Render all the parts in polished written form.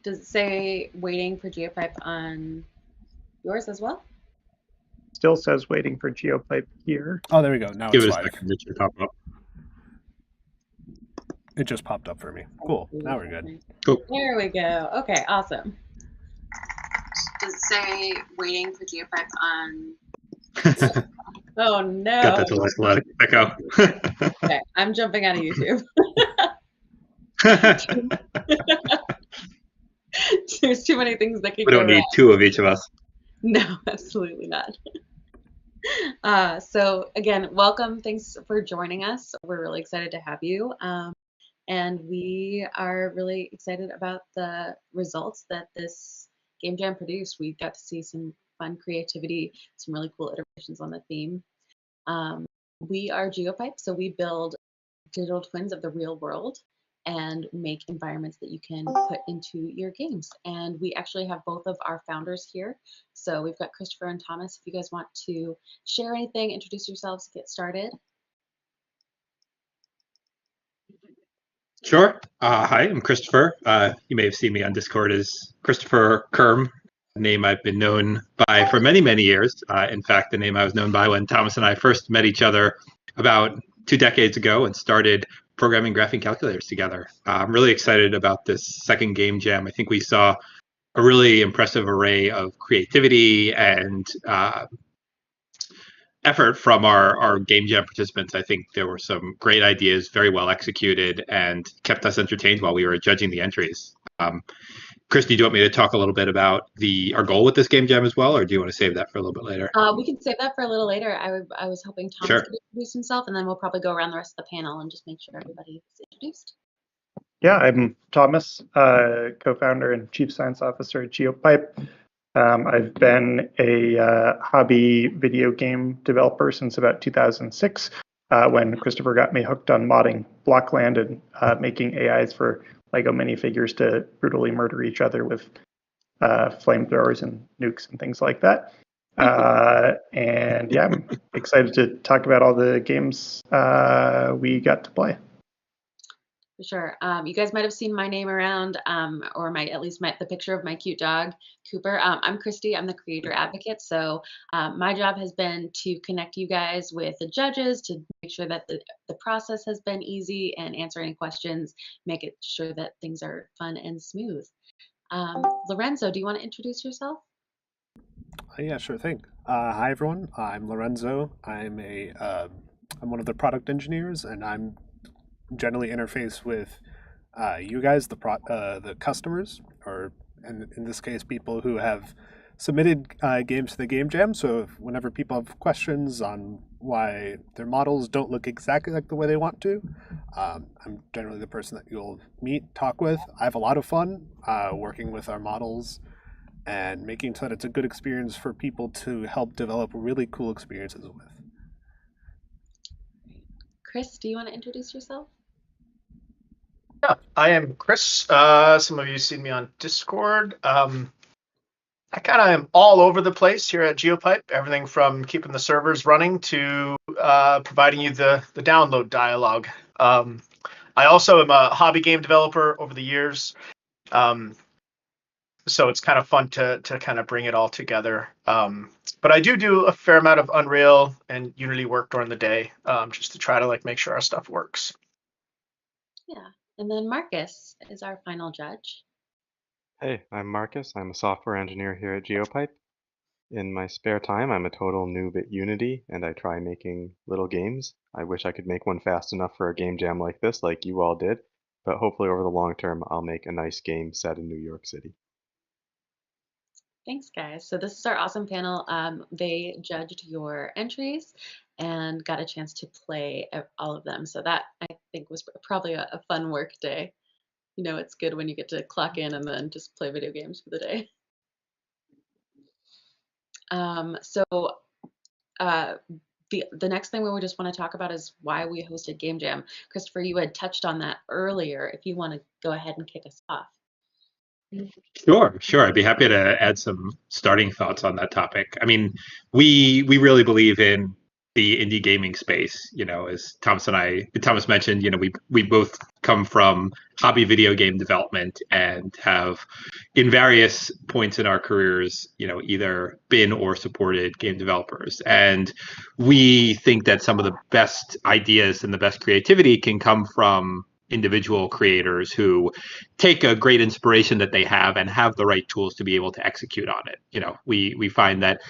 Does it say waiting for Geopipe on yours as well? Still says waiting for Geopipe here. Oh, there we go. Now Give it's it a live. second. It should pop up. It just popped up for me. Cool. Now we're good. Cool. There we go. Okay, awesome. Does it say waiting for Geopipe on? Oh no! Got that to let it echo. Okay, I'm jumping out of YouTube. There's too many things that could We go don't need wrong. two of each of us. No, absolutely not. So again, welcome. Thanks for joining us. We're really excited to have you. And we are really excited about the results that this game jam produced. We got to see some fun creativity, some really cool iterations on the theme. We are Geopipe, so we build digital twins of the real world and make environments that you can put into your games. And we actually have both of our founders here. So we've got Christopher and Thomas. If you guys want to share anything, introduce yourselves, get started. Sure. Hi, I'm Christopher. You may have seen me on Discord as Christopher Kerm, a name I've been known by for many, many years. In fact, the name I was known by when Thomas and I first met each other about 2 decades ago and started programming graphing calculators together. I'm really excited about this second game jam. I think we saw a really impressive array of creativity and effort from our game jam participants. I think there were some great ideas, very well executed, and kept us entertained while we were judging the entries. Christy, do you want me to talk a little bit about our goal with this game jam as well, or do you want to save that for a little bit later? We can save that for a little later. I was hoping Thomas could introduce himself, and then we'll probably go around the rest of the panel and just make sure everybody is introduced. Yeah, I'm Thomas, co-founder and chief science officer at Geopipe. I've been a hobby video game developer since about 2006, when Christopher got me hooked on modding Blockland and making AIs for Lego minifigures to brutally murder each other with flamethrowers and nukes and things like that. And yeah, I'm excited to talk about all the games we got to play. For sure. You guys might have seen my name around, or at least the picture of my cute dog, Cooper. I'm Christy. I'm the creator advocate. So my job has been to connect you guys with the judges to make sure that the process has been easy and answer any questions, make it sure that things are fun and smooth. Lorenzo, do you want to introduce yourself? Yeah, sure thing. Hi, everyone. I'm Lorenzo. I'm one of the product engineers, and I'm generally interface with you guys, the customers, or in this case, people who have submitted games to the game jam. So whenever people have questions on why their models don't look exactly like the way they want to, I'm generally the person that you'll meet, talk with. I have a lot of fun working with our models and making sure that it's a good experience for people to help develop really cool experiences with. Chris, do you want to introduce yourself? Yeah, I am Chris. Some of you have seen me on Discord. I kind of am all over the place here at Geopipe, everything from keeping the servers running to providing you the download dialogue. I also am a hobby game developer over the years, so it's kind of fun to kind of bring it all together. But I do a fair amount of Unreal and Unity work during the day, just to try to make sure our stuff works. Yeah. And then Marcus is our final judge. Hey, I'm Marcus. I'm a software engineer here at Geopipe. In my spare time, I'm a total noob at Unity, and I try making little games. I wish I could make one fast enough for a game jam like this, like you all did, but hopefully over the long term, I'll make a nice game set in New York City. Thanks, guys. So this is our awesome panel. They judged your entries and got a chance to play all of them. So that, I think, was probably a fun work day. You know, it's good when you get to clock in and then just play video games for the day. The next thing we just want to talk about is why we hosted Game Jam. Christopher, you had touched on that earlier. If you want to go ahead and kick us off. Sure. I'd be happy to add some starting thoughts on that topic. I mean, we really believe in the indie gaming space. As Thomas mentioned, we both come from hobby video game development and have, in various points in our careers, either been or supported game developers. And we think that some of the best ideas and the best creativity can come from individual creators who take a great inspiration that they have and have the right tools to be able to execute on it. We find that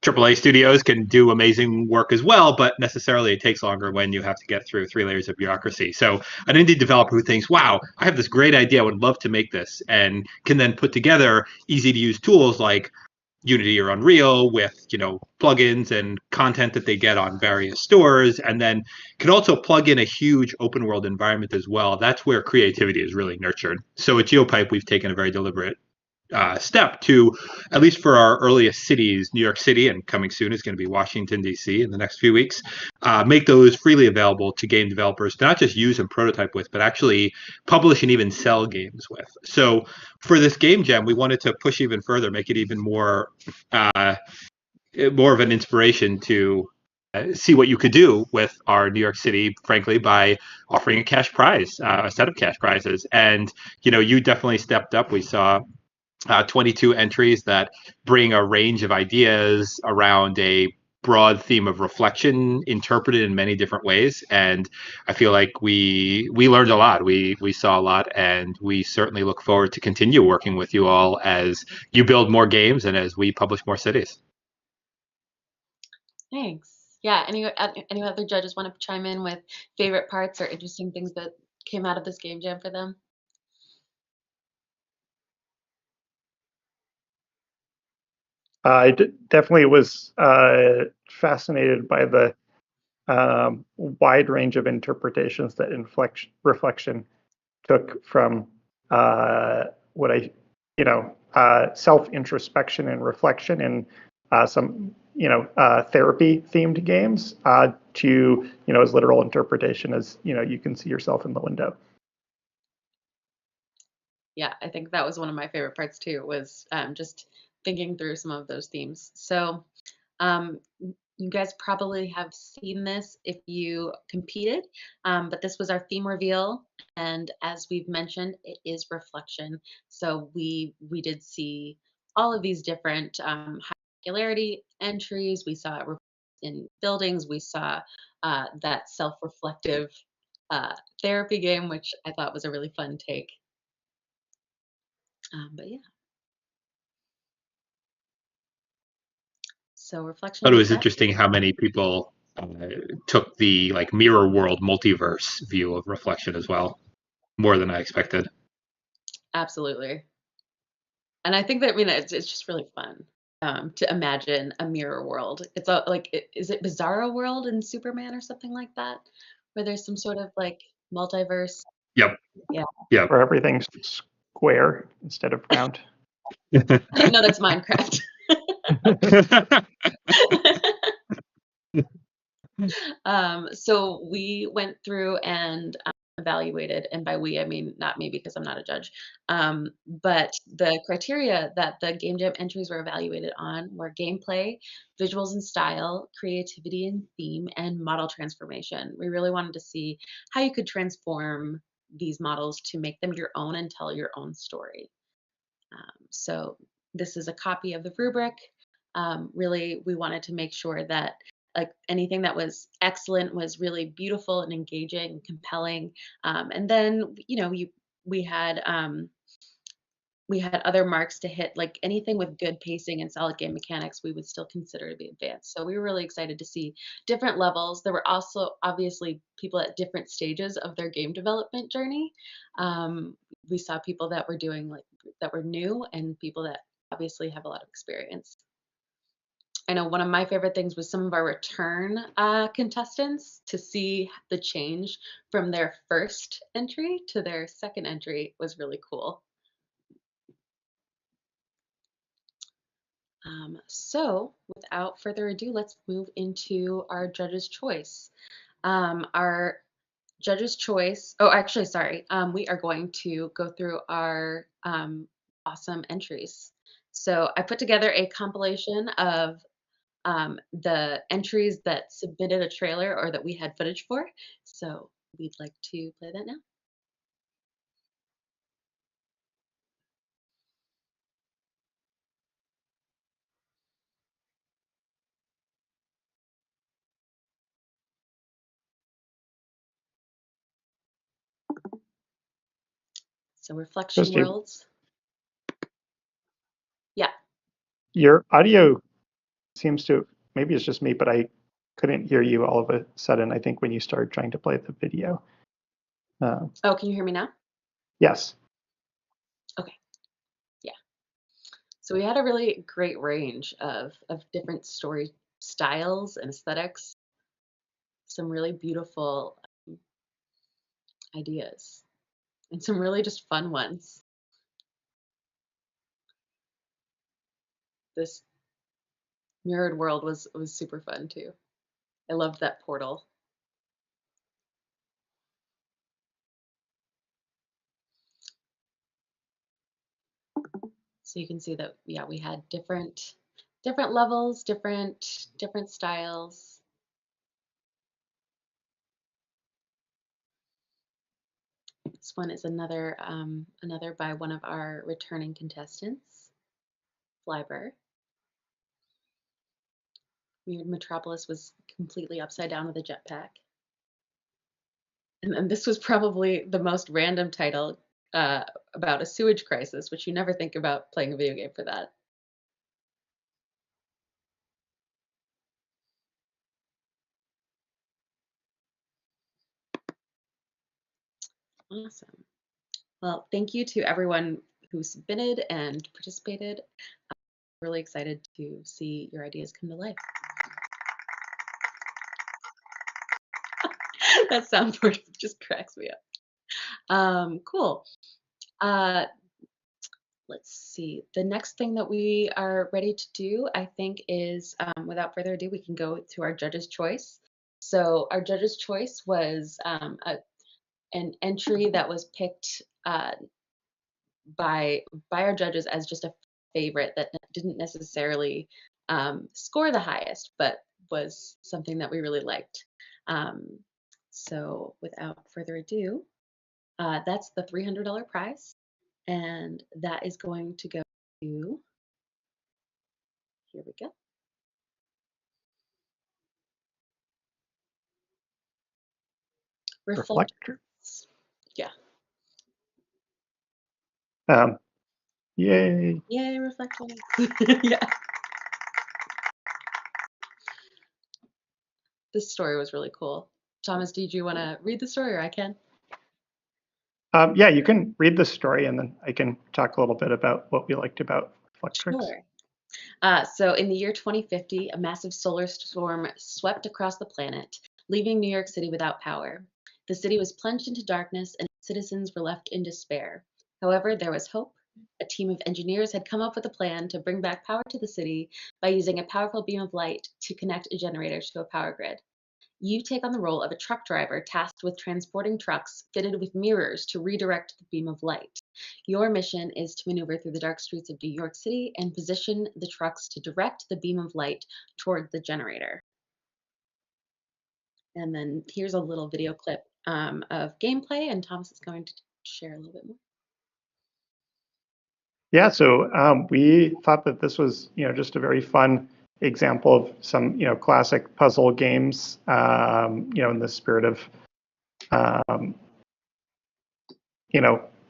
AAA studios can do amazing work as well, but necessarily it takes longer when you have to get through 3 layers of bureaucracy. So an indie developer who thinks, wow, I have this great idea, I would love to make this, and can then put together easy to use tools like Unity or Unreal with, plugins and content that they get on various stores, and then can also plug in a huge open world environment as well. That's where creativity is really nurtured. So at Geopipe, we've taken a very deliberate step to, at least for our earliest cities, New York City, and coming soon is going to be Washington, D.C. in the next few weeks, make those freely available to game developers to not just use and prototype with, but actually publish and even sell games with. So for this game jam, we wanted to push even further, make it even more of an inspiration to see what you could do with our New York City, frankly, by offering a cash prize, a set of cash prizes. And, you definitely stepped up. We saw 22 entries that bring a range of ideas around a broad theme of reflection interpreted in many different ways. And I feel like we learned a lot. We saw a lot, and we certainly look forward to continue working with you all as you build more games and as we publish more cities. Thanks. Yeah. Any other judges want to chime in with favorite parts or interesting things that came out of this game jam for them? I definitely was fascinated by the wide range of interpretations that reflection took from self-introspection and reflection in some therapy themed games to as literal interpretation as you can see yourself in the window. Yeah, I think that was one of my favorite parts too, was just thinking through some of those themes. So you guys probably have seen this if you competed, but this was our theme reveal. And as we've mentioned, it is reflection. So we did see all of these different high popularity entries. We saw it in buildings. We saw that self-reflective therapy game, which I thought was a really fun take. But yeah. So reflection. I thought it was interesting how many people took the mirror world multiverse view of reflection as well, more than I expected. Absolutely. And I think that it's just really fun to imagine a mirror world. It's is it Bizarro World in Superman or something like that, where there's some sort of multiverse? Yep. Yeah. Yep. Where everything's square instead of round. No, that's Minecraft. So we went through and evaluated, and by we I mean not me because I'm not a judge, but the criteria that the game jam entries were evaluated on were gameplay, visuals and style, creativity and theme, and model transformation. We really wanted to see how you could transform these models to make them your own and tell your own story. So this is a copy of the rubric. Really, we wanted to make sure that anything that was excellent was really beautiful and engaging and compelling. And then we had other marks to hit, like anything with good pacing and solid game mechanics we would still consider to be advanced. So we were really excited to see different levels. There were also obviously people at different stages of their game development journey. We saw people that were doing that were new, and people that obviously have a lot of experience. I know one of my favorite things was some of our return contestants. To see the change from their first entry to their second entry was really cool. So without further ado, let's move into our judge's choice. Our judge's choice, oh, actually, sorry. We are going to go through our awesome entries. So I put together a compilation of the entries that submitted a trailer or that we had footage for. So we'd like to play that now. So Reflection Christy, Worlds. Yeah. your audio seems to, maybe it's just me, but I couldn't hear you all of a sudden, I think, when you started trying to play the video. Oh, can you hear me now? Yes. Okay. Yeah. So we had a really great range of different story styles and aesthetics. Some really beautiful ideas and some really just fun ones. This mirrored world was super fun too. I loved that portal. So you can see that, yeah, we had different levels, different styles. This one is another by one of our returning contestants, Flyber. Weird Metropolis was completely upside down with a jetpack. And then this was probably the most random title about a sewage crisis, which you never think about playing a video game for that. Awesome. Well, thank you to everyone who submitted and participated. I'm really excited to see your ideas come to life. That soundboard just cracks me up. Cool. Let's see. The next thing that we are ready to do, I think, is without further ado, we can go to our judge's choice. So our judge's choice was an entry that was picked by our judges as just a favorite that didn't necessarily score the highest, but was something that we really liked. So without further ado, that's the $300 prize, and that is going to go to, here we go. Reflector. Yeah. Yay. Yay, Reflector. Yeah. This story was really cool. Thomas, did you want to read the story, or I can? Yeah, you can read the story, and then I can talk a little bit about what we liked about Reflectrix. Sure. So in the year 2050, a massive solar storm swept across the planet, leaving New York City without power. The city was plunged into darkness, and citizens were left in despair. However, there was hope. A team of engineers had come up with a plan to bring back power to the city by using a powerful beam of light to connect a generator to a power grid. You take on the role of a truck driver tasked with transporting trucks fitted with mirrors to redirect the beam of light. Your mission is to maneuver through the dark streets of New York City and position the trucks to direct the beam of light toward the generator. And then here's a little video clip of gameplay, and Thomas is going to share a little bit more. Yeah, so we thought that this was, just a very fun example of some, classic puzzle games, in the spirit of,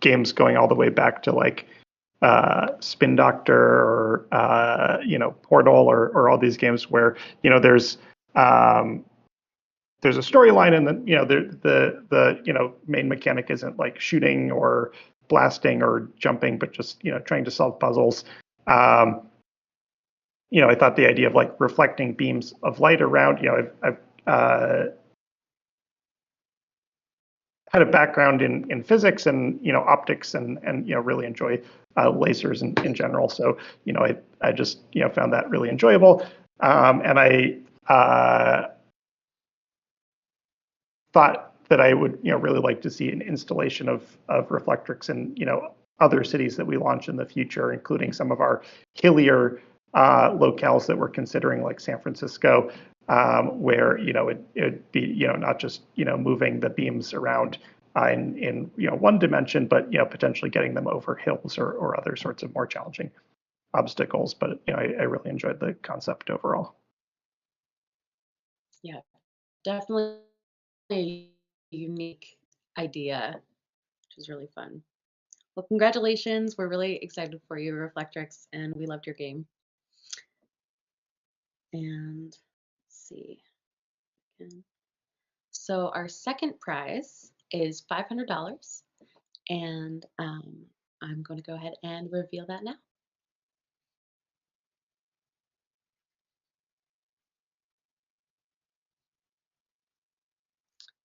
games going all the way back to like Spin Doctor or, Portal or all these games where, there's a storyline and then, the main mechanic isn't like shooting or blasting or jumping, but just, trying to solve puzzles. I thought the idea of like reflecting beams of light around, I've had a background in physics and, optics and really enjoy lasers in general. So, I just, found that really enjoyable. And I thought that I would, really like to see an installation of Reflectrix in, other cities that we launch in the future, including some of our hillier locales that we're considering, like San Francisco, where it'd be not just moving the beams around in one dimension, but potentially getting them over hills or other sorts of more challenging obstacles. But I really enjoyed the concept overall. Yeah, definitely a unique idea, which is really fun. Well, congratulations. We're really excited for you, Reflectrix, and we loved your game. And let's see. So our second prize is $500, and I'm going to go ahead and reveal that now.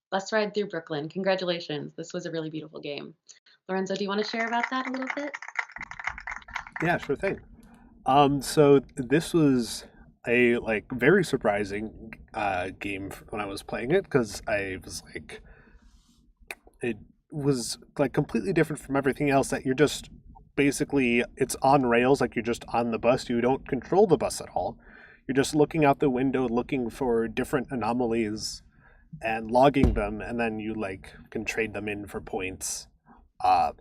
Bus Ride Through Brooklyn. Congratulations. This was a really beautiful game. Lorenzo, do you want to share about that a little bit? Yeah, sure thing. So this was a very surprising game when I was playing it, because I was like, it was like completely different from everything else. That you're just basically, it's on rails, like you're just on the bus. You don't control the bus at all. You're just looking out the window, looking for different anomalies and logging them, and then you can trade them in for points. Uh,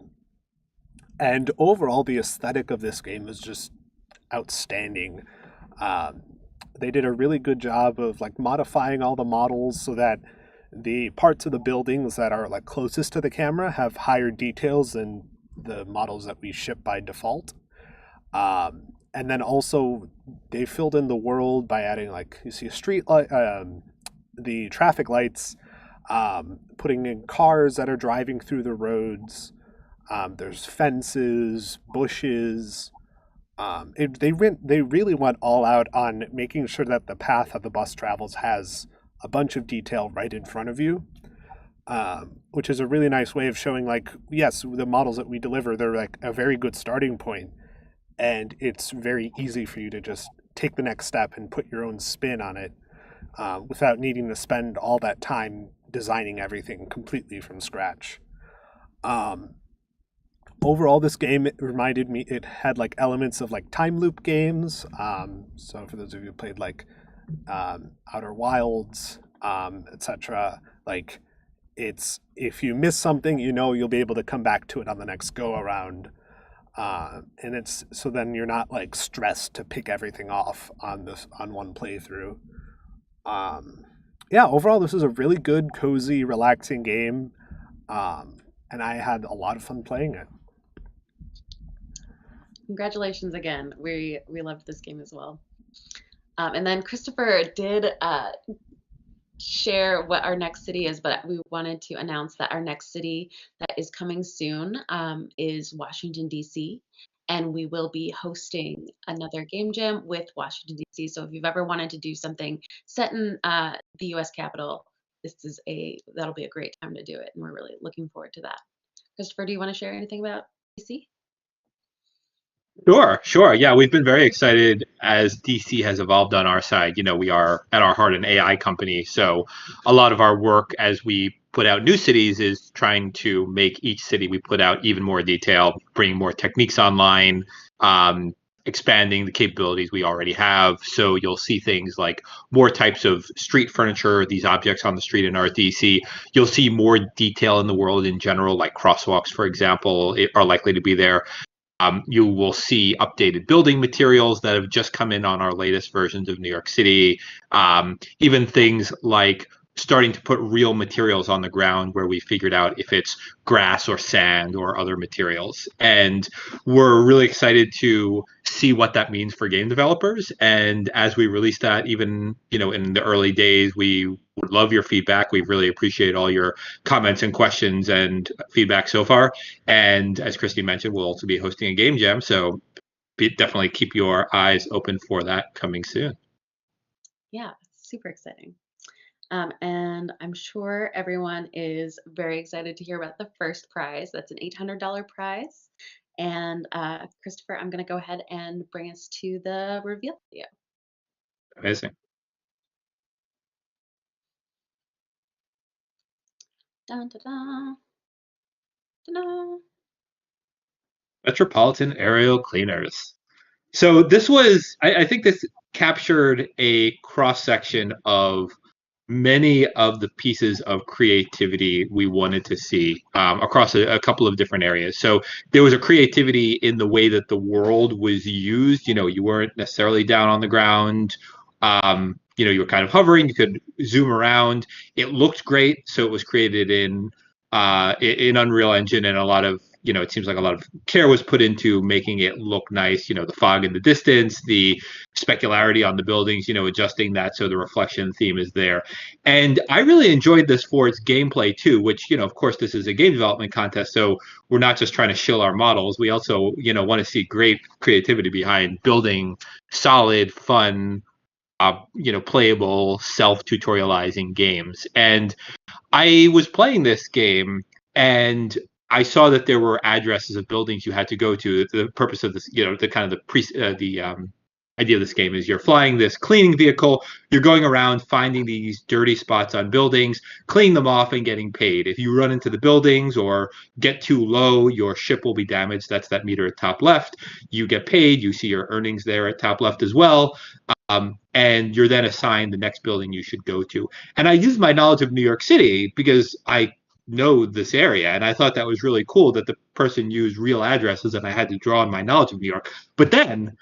and overall, the aesthetic of this game is just outstanding. Um, they did a really good job of modifying all the models so that the parts of the buildings that are closest to the camera have higher details than the models that we ship by default. And then also they filled in the world by adding you see a street light, the traffic lights, putting in cars that are driving through the roads. There's fences, bushes. They really went all out on making sure that the path that the bus travels has a bunch of detail right in front of you, which is a really nice way of showing yes, the models that we deliver, they're a very good starting point, and it's very easy for you to just take the next step and put your own spin on it, without needing to spend all that time designing everything completely from scratch. Overall, this game, it reminded me, it had elements of time loop games. So for those of you who played Outer Wilds, etc., it's, if you miss something, you'll be able to come back to it on the next go around. And it's, so then you're not stressed to pick everything off on one playthrough. Yeah, overall, this is a really good, cozy, relaxing game. And I had a lot of fun playing it. Congratulations again. We loved this game as well. And then Christopher did share what our next city is, but we wanted to announce that our next city that is coming soon is Washington, D.C. And we will be hosting another game jam with Washington, D.C. So if you've ever wanted to do something set in the U.S. Capitol, that'll be a great time to do it. And we're really looking forward to that. Christopher, do you want to share anything about D.C.? Sure. Yeah, we've been very excited as DC has evolved on our side. We are at our heart an AI company. So a lot of our work as we put out new cities is trying to make each city we put out even more detailed, bring more techniques online, expanding the capabilities we already have. So you'll see things like more types of street furniture, these objects on the street in our DC. You'll see more detail in the world in general, like crosswalks, for example, are likely to be there. You will see updated building materials that have just come in on our latest versions of New York City. Even things like starting to put real materials on the ground where we figured out if it's grass or sand or other materials. And we're really excited to see what that means for game developers. And as we release that, even in the early days, we would love your feedback. We really appreciate all your comments and questions and feedback so far. And as Christy mentioned, we'll also be hosting a game jam. So definitely keep your eyes open for that coming soon. Yeah, super exciting. And I'm sure everyone is very excited to hear about the first prize. That's an $800 prize. And Christopher, I'm going to go ahead and bring us to the reveal video. Amazing. Dun, dun, dun. Dun, dun. Metropolitan Aerial Cleaners. So this was, I think this captured a cross section of many of the pieces of creativity we wanted to see across a couple of different areas. So there was a creativity in the way that the world was used. You weren't necessarily down on the ground. You were kind of hovering. You could zoom around. It looked great. So it was created in Unreal Engine, and a lot of it seems like a lot of care was put into making it look nice. The fog in the distance, the specularity on the buildings. Adjusting that so the reflection theme is there. And I really enjoyed this for its gameplay too, which, of course, this is a game development contest. So we're not just trying to shill our models. We also, want to see great creativity behind building solid, fun, playable, self-tutorializing games. And I was playing this game and I saw that there were addresses of buildings you had to go to. The purpose of this, the kind of the idea of this game is you're flying this cleaning vehicle. You're going around finding these dirty spots on buildings, cleaning them off, and getting paid. If you run into the buildings or get too low, your ship will be damaged. That's that meter at top left. You get paid. You see your earnings there at top left as well. And you're then assigned the next building you should go to. And I used my knowledge of New York City because I know this area, and I thought that was really cool that the person used real addresses and I had to draw on my knowledge of New York. But then,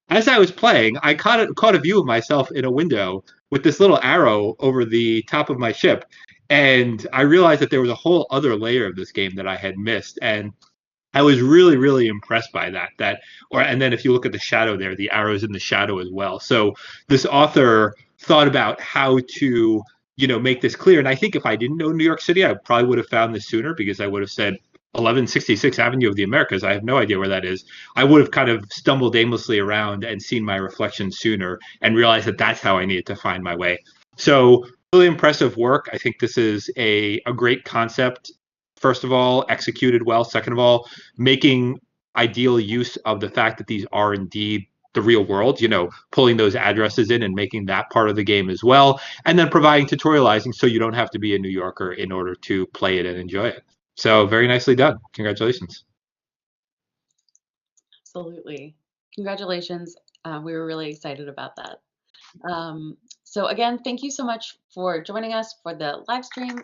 as I was playing, I caught a view of myself in a window with this little arrow over the top of my ship, and I realized that there was a whole other layer of this game that I had missed. And I was really, really impressed by that. And then if you look at the shadow there, the arrows in the shadow as well. So this author thought about how to, make this clear. And I think if I didn't know New York City, I probably would have found this sooner, because I would have said 1166 Avenue of the Americas. I have no idea where that is. I would have kind of stumbled aimlessly around and seen my reflection sooner and realized that that's how I needed to find my way. So really impressive work. I think this is a great concept. First of all, executed well. Second of all, making ideal use of the fact that these are indeed the real world, pulling those addresses in and making that part of the game as well. And then providing tutorializing so you don't have to be a New Yorker in order to play it and enjoy it. So very nicely done. Congratulations. Absolutely. Congratulations. We were really excited about that. So again, thank you so much for joining us for the live stream.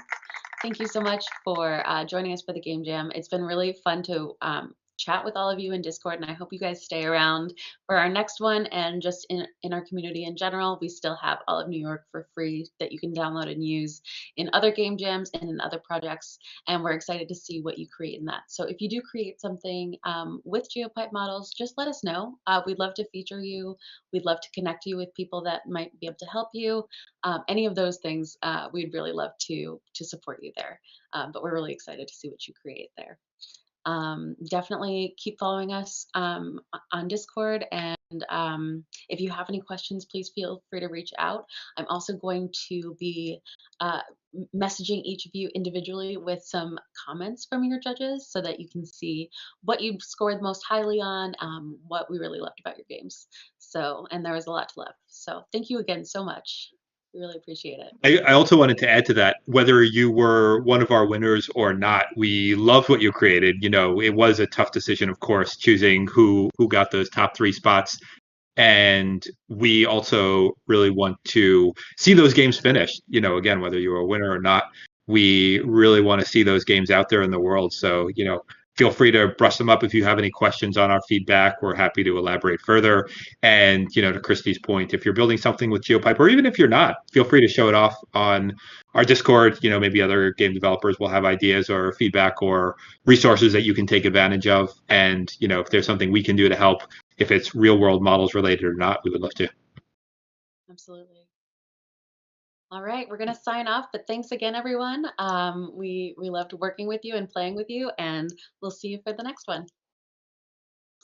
Thank you so much for joining us for the Game Jam. It's been really fun to chat with all of you in Discord, and I hope you guys stay around for our next one. And just in our community in general, we still have all of New York for free that you can download and use in other game jams and in other projects. And we're excited to see what you create in that. So if you do create something with Geopipe models, just let us know. We'd love to feature you. We'd love to connect you with people that might be able to help you. Any of those things, we'd really love to support you there. But we're really excited to see what you create there. Definitely keep following us on Discord, and if you have any questions, please feel free to reach out. I'm also going to be messaging each of you individually with some comments from your judges so that you can see what you scored most highly on, what we really loved about your games. So, and there was a lot to love. So thank you again so much. We really appreciate it. I also wanted to add to that, whether you were one of our winners or not, we loved what you created. It was a tough decision, of course, choosing who got those top 3 spots. And we also really want to see those games finished. Again, whether you were a winner or not, we really want to see those games out there in the world. So, feel free to brush them up if you have any questions on our feedback. We're happy to elaborate further. And, to Christy's point, if you're building something with Geopipe, or even if you're not, feel free to show it off on our Discord. Maybe other game developers will have ideas or feedback or resources that you can take advantage of. And, if there's something we can do to help, if it's real world models related or not, we would love to. Absolutely. All right, we're going to sign off, but thanks again, everyone. We loved working with you and playing with you, and we'll see you for the next one.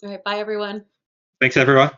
All right, bye, everyone. Thanks, everyone.